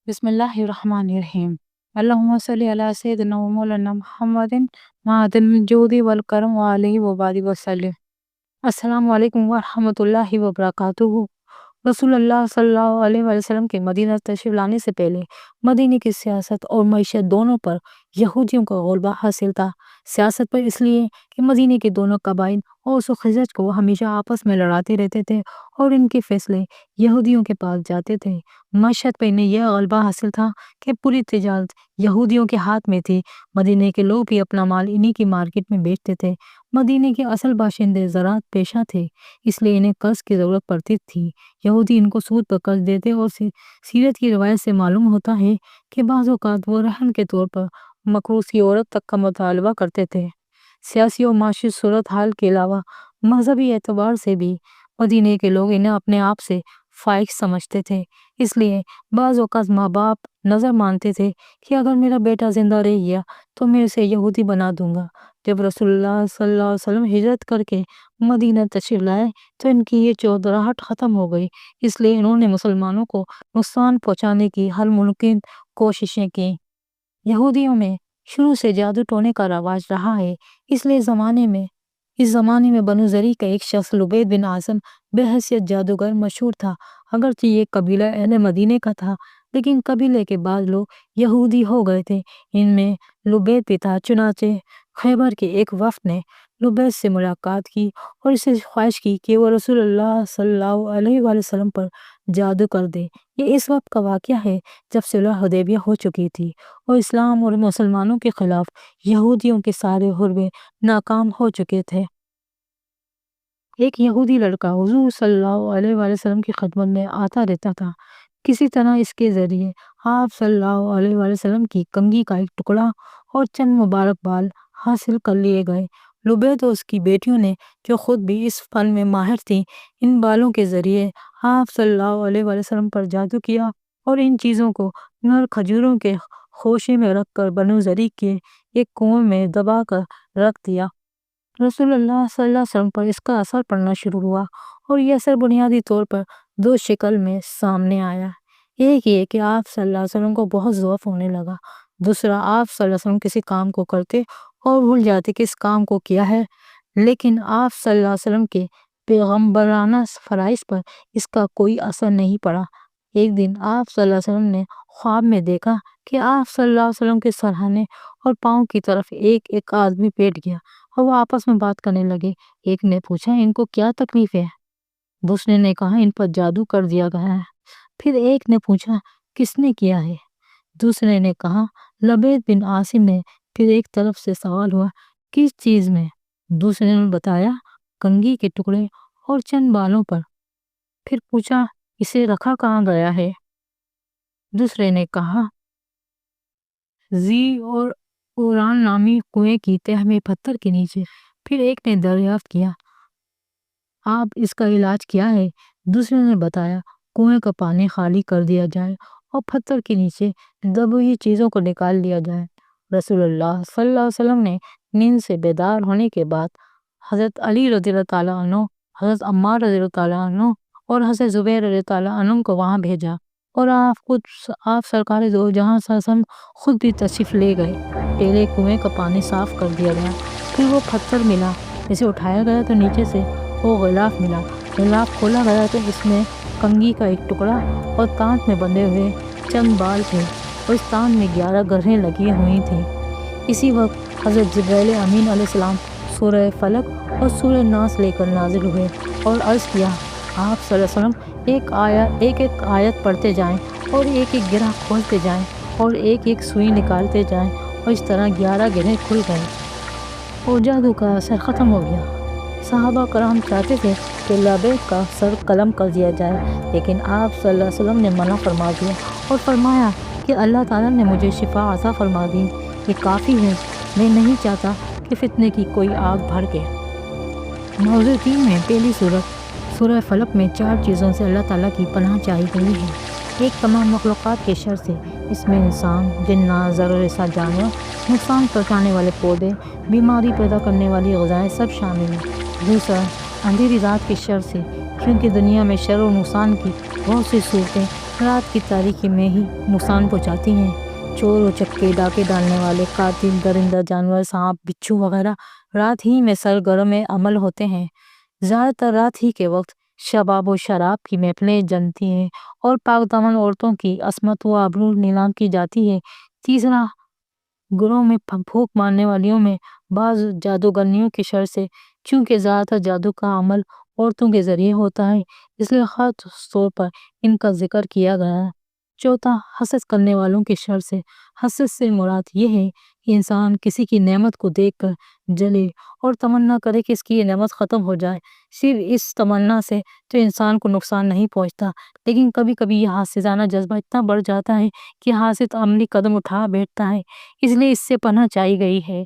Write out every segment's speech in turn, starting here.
بسم اللہ الرحمن الرحیم۔ اللہم صلی علی سیدنا و مولانا محمد معدن الجود والکرم وآلہ وبارک وسلم۔ السلام علیکم ورحمۃ اللہ وبرکاتہ۔ رسول اللہ صلی اللہ علیہ وسلم کے مدینہ تشریف لانے سے پہلے مدینہ کی سیاست اور معیشت دونوں پر یہودیوں کا غلبہ حاصل تھا۔ سیاست پر اس لیے کہ مدینہ کے دونوں قبائل اوس و خزرج کو ہمیشہ آپس میں لڑاتے رہتے تھے اور ان کے فیصلے یہودیوں کے پاس جاتے تھے۔ معیشت پر انہیں یہ غلبہ حاصل تھا کہ پوری تجارت یہودیوں کے ہاتھ میں تھی۔ مدینہ کے لوگ بھی اپنا مال انہی کی مارکیٹ میں بیچتے تھے۔ مدینہ کے اصل باشندے زراعت پیشہ تھے، اس لیے انہیں قرض کی ضرورت پڑتی تھی۔ یہودی ان کو سود پر قرض دیتے اور سیرت کی روایت سے معلوم ہوتا ہے کہ بعض اوقات وہ رہن کے طور پر مقروض کی عورت تک کا مطالبہ کرتے تھے۔ سیاسی اور معاشی صورتحال کے علاوہ مذہبی اعتبار سے بھی مدینہ کے لوگ انہیں اپنے آپ سے فائق سمجھتے تھے، اس لیے بعض اوقات ماں باپ نظر مانتے تھے کہ اگر میرا بیٹا زندہ رہ گیا تو میں اسے یہودی بنا دوں گا۔ جب رسول اللہ صلی اللہ علیہ وسلم ہجرت کر کے مدینہ تشریف لائے تو ان کی یہ چودراہٹ ختم ہو گئی، اس لیے انہوں نے مسلمانوں کو نقصان پہنچانے کی ہر ممکن کوششیں کی۔ یہودیوں میں شروع سے جادو ٹونے کا رواج رہا ہے، اس زمانے میں بنو زرع کا ایک شخص لبید بن عاصم بحیثیت جادوگر مشہور تھا۔ اگرچہ یہ قبیلہ اہل مدینہ کا تھا لیکن قبیلے کے بعض لوگ یہودی ہو گئے تھے، ان میں لبید بھی تھا۔ چنانچہ خیبر کے ایک وفد نے لبید سے ملاقات کی اور اسے خواہش کی کہ وہ رسول اللہ صلی اللہ علیہ وسلم پر جادو کر دے۔ یہ اس وقت کا واقعہ ہے جب صلح حدیبیہ ہو چکی تھی اور اسلام اور مسلمانوں کے خلاف یہودیوں کے سارے حربے ناکام ہو چکے تھے۔ ایک یہودی لڑکا حضور صلی اللہ علیہ وسلم کی خدمت میں آتا رہتا تھا۔ کسی طرح اس کے ذریعے آپ صلی اللہ علیہ وسلم کی کنگھی کا ایک ٹکڑا اور چند مبارک بال حاصل کر لیے گئے۔ لبید اور اس کی بیٹیوں نے جو خود بھی اس فن میں ماہر تھیں، ان بالوں کے ذریعے آپ صلی اللہ علیہ وسلم پر جادو کیا اور ان چیزوں کو نر کھجوروں کے خوشے میں رکھ کر بنو زرع کے ایک کنویں میں دبا کر رکھ دیا۔ رسول اللہ صلی اللہ علیہ وسلم پر اس کا اثر پڑنا شروع ہوا اور یہ اثر بنیادی طور پر دو شکل میں سامنے آیا۔ ایک یہ کہ آپ صلی اللہ علیہ وسلم کو بہت ضعف ہونے لگا، دوسرا آپ صلی اللہ علیہ وسلم کسی کام کو کرتے اور بھول جاتے کہ اس کام کو کیا ہے، لیکن آپ صلی اللہ علیہ وسلم کے پیغمبرانہ فرائض پر اس کا کوئی اثر نہیں پڑا۔ ایک دن آپ صلی اللہ علیہ وسلم نے خواب میں دیکھا کہ آپ صلی اللہ علیہ وسلم کے سرہانے اور پاؤں کی طرف ایک ایک آدمی بیٹھ گیا اور وہ آپس میں بات کرنے لگے۔ ایک نے پوچھا ان کو کیا تکلیف ہے؟ دوسرے نے کہا ان پر جادو کر دیا گیا ہے۔ پھر ایک نے پوچھا کس نے کیا ہے؟ دوسرے نے کہا لبید بن عاصم نے۔ پھر ایک طرف سے سوال ہوا کس چیز میں؟ دوسرے نے بتایا کنگھی کے ٹکڑے اور چند بالوں پر۔ پھر پوچھا اسے رکھا کہاں گیا ہے؟ دوسرے نے کہا زی اور اوران نامی کنویں کی تہ میں پتھر کے نیچے۔ پھر ایک نے دریافت کیا آپ اس کا علاج کیا ہے؟ دوسرے نے بتایا کنویں کا پانی خالی کر دیا جائے اور پتھر کے نیچے دبی ہوئی چیزوں کو نکال لیا جائے۔ رسول اللہ صلی اللہ علیہ وسلم نے نیند سے بیدار ہونے کے بعد حضرت علی رضی اللہ تعالیٰ عنہ، حضرت عمار رضی اللہ تعالیٰ عنہ اور حضرت زبیر رضی اللہ تعالیٰ عنہ کو وہاں بھیجا اور آپ سرکار دو جہاں صلی اللہ علیہ وسلم خود بھی تشریف لے گئے۔ پہلے کنویں کا پانی صاف کر دیا گیا، پھر وہ پتھر ملا، اسے اٹھایا گیا تو نیچے سے وہ غلاف ملا۔ غلاف کھولا گیا تو اس میں کنگھی کا ایک ٹکڑا اور تانت میں بندھے ہوئے چند بال تھے اور اس تانت میں 11 گرہیں لگی ہوئی تھیں۔ اسی وقت حضرت جبرائیل امین علیہ السلام سورہ فلق اور سورہ ناس لے کر نازل ہوئے اور عرض کیا آپ صلی اللہ علیہ وسلم ایک ایک آیت پڑھتے جائیں اور ایک ایک گرہ کھولتے جائیں اور ایک ایک سوئی نکالتے جائیں، اور اس طرح 11 گرہیں کھل گئیں اور جادو کا اثر ختم ہو گیا۔ صحابہ کرام چاہتے تھے کہ لبید کا سر قلم کر دیا جائے، لیکن آپ صلی اللہ علیہ وسلم نے منع فرما دیا اور فرمایا کہ اللہ تعالیٰ نے مجھے شفا عطا فرما دی، یہ کافی ہے، میں نہیں چاہتا کہ فتنے کی کوئی آگ بھڑکے۔ موضوع 3 میں پہلی سورہ فلق میں 4 چیزوں سے اللہ تعالیٰ کی پناہ چاہی گئی ہے۔ ایک تمام مخلوقات کے شر سے، اس میں انسان، جنات، ذرہ جیسا جانور، نقصان پہنچانے والے پودے، بیماری پیدا کرنے والی غذائیں سب شامل ہیں۔ دوسرا اندھیری رات کے شر سے، کیونکہ دنیا میں شر و نقصان کی بہت سی صورتیں رات کی تاریکی میں ہی نقصان پہنچاتی ہیں۔ چور و چکے، ڈاکے ڈالنے والے، قاتل، درندہ جانور، سانپ، بچھو وغیرہ رات ہی میں سرگرم عمل ہوتے ہیں۔ زیادہ تر رات ہی کے وقت شباب و شراب کی محفلیں جمتی ہیں اور پاک دامن عورتوں کی عصمت و آبرو نیلام کی جاتی ہے۔ تیسرا، گروہ میں پھونک مارنے والیوں میں بعض جادوگرنیوں کی شر سے، چونکہ زیادہ تر جادو کا عمل عورتوں کے ذریعے ہوتا ہے، اس لیے خاص طور پر ان کا ذکر کیا گیا ہے۔ چوتھا، حسد کرنے والوں کی شر سے۔ حسد سے مراد یہ ہے کہ انسان کسی کی نعمت کو دیکھ کر جلے اور تمنا کرے کہ اس کی یہ نعمت ختم ہو جائے۔ صرف اس تمنا سے تو انسان کو نقصان نہیں پہنچتا، لیکن کبھی کبھی یہ حاسدانہ جذبہ اتنا بڑھ جاتا ہے کہ حاسد عملی قدم اٹھا بیٹھتا ہے، اس لیے اس سے پناہ چاہی گئی ہے۔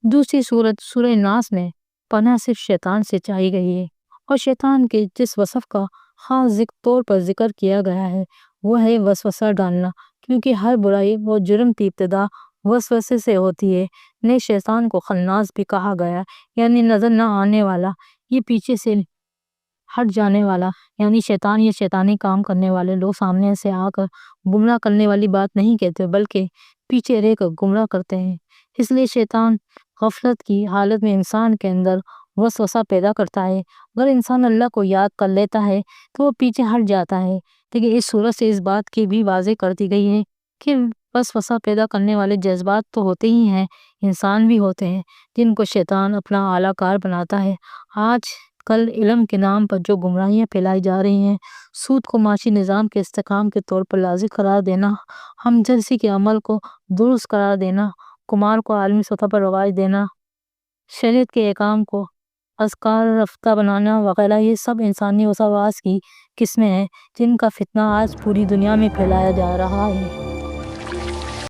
دوسری صورت سورہ ناس میں پناہ صرف شیطان سے چاہی گئی ہے، اور شیطان کے جس وصف کا خاص طور پر ذکر کیا گیا ہے وہ ہے وسوسہ ڈالنا، کیونکہ ہر برائی و جرم کی ابتدا وسوسے سے ہوتی ہے۔ نے شیطان کو خناس بھی کہا گیا، یعنی نظر نہ آنے والا، یہ پیچھے سے ہٹ جانے والا، یعنی شیطان یا شیطانی کام کرنے والے لوگ سامنے سے آ کر گمراہ کرنے والی بات نہیں کہتے، بلکہ پیچھے رہ کر گمراہ کرتے ہیں۔ اس لیے شیطان غفلت کی حالت میں انسان کے اندر وسوسہ پیدا کرتا ہے۔ اگر انسان اللہ کو یاد کر لیتا ہے تو وہ پیچھے ہٹ جاتا ہے، لیکن اس صورت سے اس بات کی بھی واضح کر دی گئی ہے کہ وسوسہ پیدا کرنے والے جذبات تو ہوتے ہی ہیں، انسان بھی ہوتے ہیں جن کو شیطان اپنا اعلیٰ کار بناتا ہے۔ آج کل علم کے نام پر جو گمراہیاں پھیلائی جا رہی ہیں، سود کو معاشی نظام کے استحکام کے طور پر لازم قرار دینا، ہم جنسی کے عمل کو درست قرار دینا، قمار کو عالمی سطح پر رواج دینا، شریعت کے احکام کو اذکار رفتہ بنانا وغیرہ، یہ سب انسانی وسواس کی قسمیں ہیں جن کا فتنہ آج پوری دنیا میں پھیلایا جا رہا ہے۔